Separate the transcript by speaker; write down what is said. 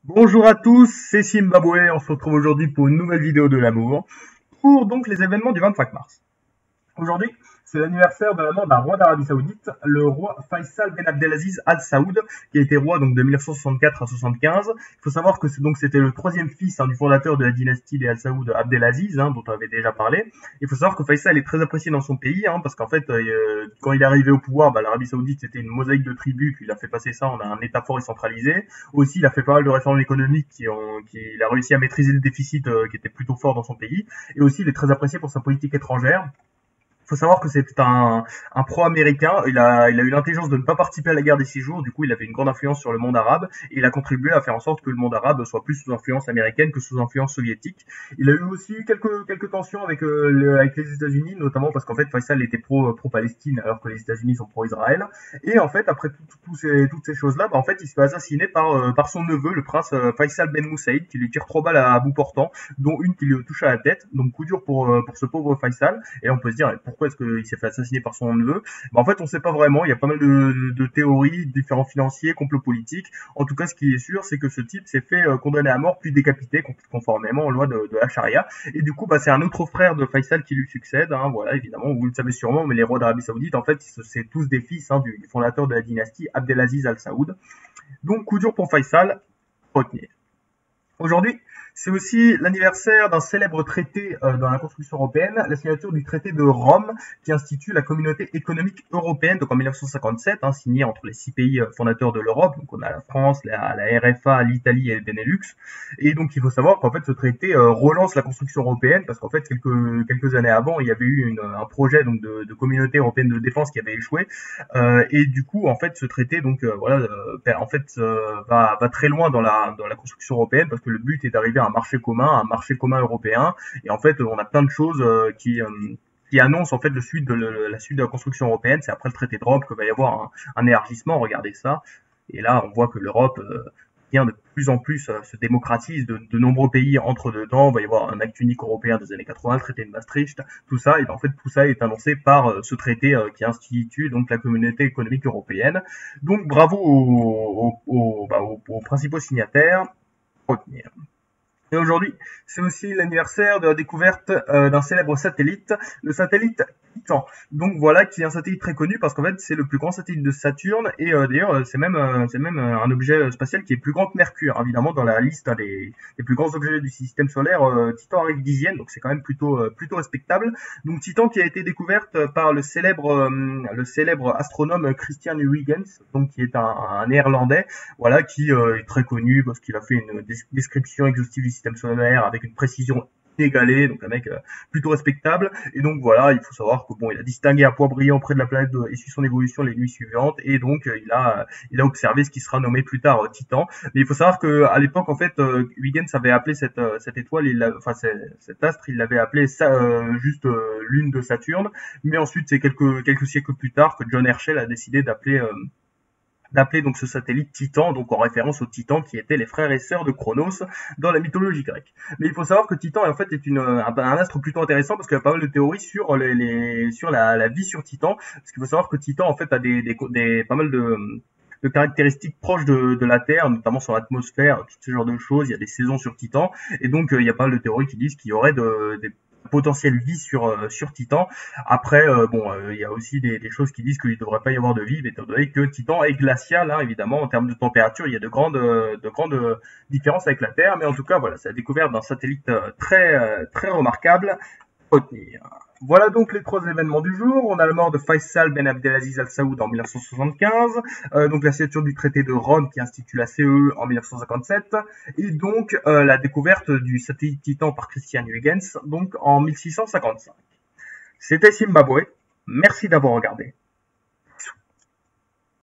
Speaker 1: Bonjour à tous, c'est Zimbabwe, on se retrouve aujourd'hui pour une nouvelle vidéo de l'amour, pour donc les événements du 25 mars. Aujourd'hui, c'est l'anniversaire de la mort d'un roi d'Arabie Saoudite, le roi Faisal Ben Abdelaziz Al Saoud, qui a été roi donc de 1964 à 75. Il faut savoir que c'était le troisième fils du fondateur de la dynastie des Al Saoud, Abdelaziz, dont on avait déjà parlé. Il faut savoir que Faisal est très apprécié dans son pays, parce qu'en fait, quand il est arrivé au pouvoir, l'Arabie Saoudite c'était une mosaïque de tribus, puis il a fait passer ça en un État fort et centralisé. Aussi, il a fait pas mal de réformes économiques il a réussi à maîtriser le déficit qui était plutôt fort dans son pays. Et aussi, il est très apprécié pour sa politique étrangère. Il faut savoir que c'était un pro-américain. Il a eu l'intelligence de ne pas participer à la guerre des 6 jours. Du coup, il avait une grande influence sur le monde arabe et il a contribué à faire en sorte que le monde arabe soit plus sous influence américaine que sous influence soviétique. Il a eu aussi quelques tensions avec les États-Unis, notamment parce qu'en fait, Faisal était pro-Palestine alors que les États-Unis sont pro-Israël. Et en fait, après toutes ces choses-là, en fait, il se fait assassiner par son neveu, le prince Faisal Ben Moussaïd, qui lui tire 3 balles à bout portant, dont une qui lui touche à la tête. Donc coup dur pour ce pauvre Faisal. Et on peut se dire pourquoi est-ce qu'il s'est fait assassiner par son neveu. En fait, on sait pas vraiment. Il y a pas mal de théories, différents financiers, complots politiques. En tout cas, ce qui est sûr, c'est que ce type s'est fait condamner à mort puis décapité, conformément aux lois de la charia. Et du coup, c'est un autre frère de Faisal qui lui succède. Voilà, évidemment, vous le savez sûrement, mais les rois d'Arabie Saoudite, en fait, c'est tous des fils du fondateur de la dynastie, Abdelaziz Al Saoud. Donc, coup dur pour Faisal, retenir. Aujourd'hui, c'est aussi l'anniversaire d'un célèbre traité dans la construction européenne, la signature du traité de Rome, qui institue la communauté économique européenne, donc en 1957, signé entre les 6 pays fondateurs de l'Europe. Donc on a la France, la RFA, l'Italie et le Benelux. Et donc il faut savoir qu'en fait ce traité relance la construction européenne, parce qu'en fait quelques années avant, il y avait eu un projet donc de communauté européenne de défense qui avait échoué. Et du coup, en fait, ce traité va très loin dans la construction européenne, parce que le but est d'arriver à un marché commun européen. Et en fait, on a plein de choses qui annoncent en fait la suite de la construction européenne. C'est après le traité de Rome que va y avoir un élargissement. Regardez ça. Et là, on voit que l'Europe de plus en plus se démocratise, de nombreux pays entrent dedans, il va y avoir un acte unique européen des années 80, le traité de Maastricht, tout ça, et en fait tout ça est annoncé par ce traité qui institue donc la communauté économique européenne. Donc bravo aux principaux signataires. Retenir. Et aujourd'hui, c'est aussi l'anniversaire de la découverte d'un célèbre satellite, le satellite Titan. Donc voilà, qui est un satellite très connu parce qu'en fait, c'est le plus grand satellite de Saturne et d'ailleurs, c'est même un objet spatial qui est plus grand que Mercure, évidemment, dans la liste des plus grands objets du système solaire. Titan arrive 10e, donc c'est quand même plutôt respectable. Donc Titan qui a été découverte par le célèbre astronome Christian Huygens, donc qui est un néerlandais, voilà, qui est très connu parce qu'il a fait une description exhaustive du système solaire avec une précision inégalée, donc un mec plutôt respectable. Et donc voilà, il faut savoir que il a distingué un point brillant près de la planète et suit son évolution les nuits suivantes, et donc il a observé ce qui sera nommé plus tard Titan. Mais il faut savoir que à l'époque, en fait, Huygens avait appelé cette étoile, cet astre, il l'avait appelé juste lune de Saturne. Mais ensuite, c'est quelques siècles plus tard que John Herschel a décidé d'appeler donc ce satellite Titan, donc en référence aux Titans qui étaient les frères et sœurs de Chronos dans la mythologie grecque. Mais il faut savoir que Titan en fait est un astre plutôt intéressant parce qu'il y a pas mal de théories sur la vie sur Titan. Parce qu'il faut savoir que Titan en fait a pas mal de caractéristiques proches de la Terre, notamment sur l'atmosphère, tout ce genre de choses. Il y a des saisons sur Titan, et donc il y a pas mal de théories qui disent qu'il y aurait des potentielle vie sur Titan. Après, il y a aussi des choses qui disent qu'il ne devrait pas y avoir de vie, étant donné que Titan est glacial, évidemment, en termes de température, il y a de grandes différences avec la Terre, mais en tout cas, voilà, c'est la découverte d'un satellite très remarquable. Retenir. Voilà donc les 3 événements du jour. On a la mort de Faisal Ben Abdelaziz Al Saoud en 1975, donc la signature du traité de Rome qui institue la CE en 1957, et donc la découverte du satellite Titan par Christian Huygens donc en 1655. C'était Zimbabwe. Merci d'avoir regardé.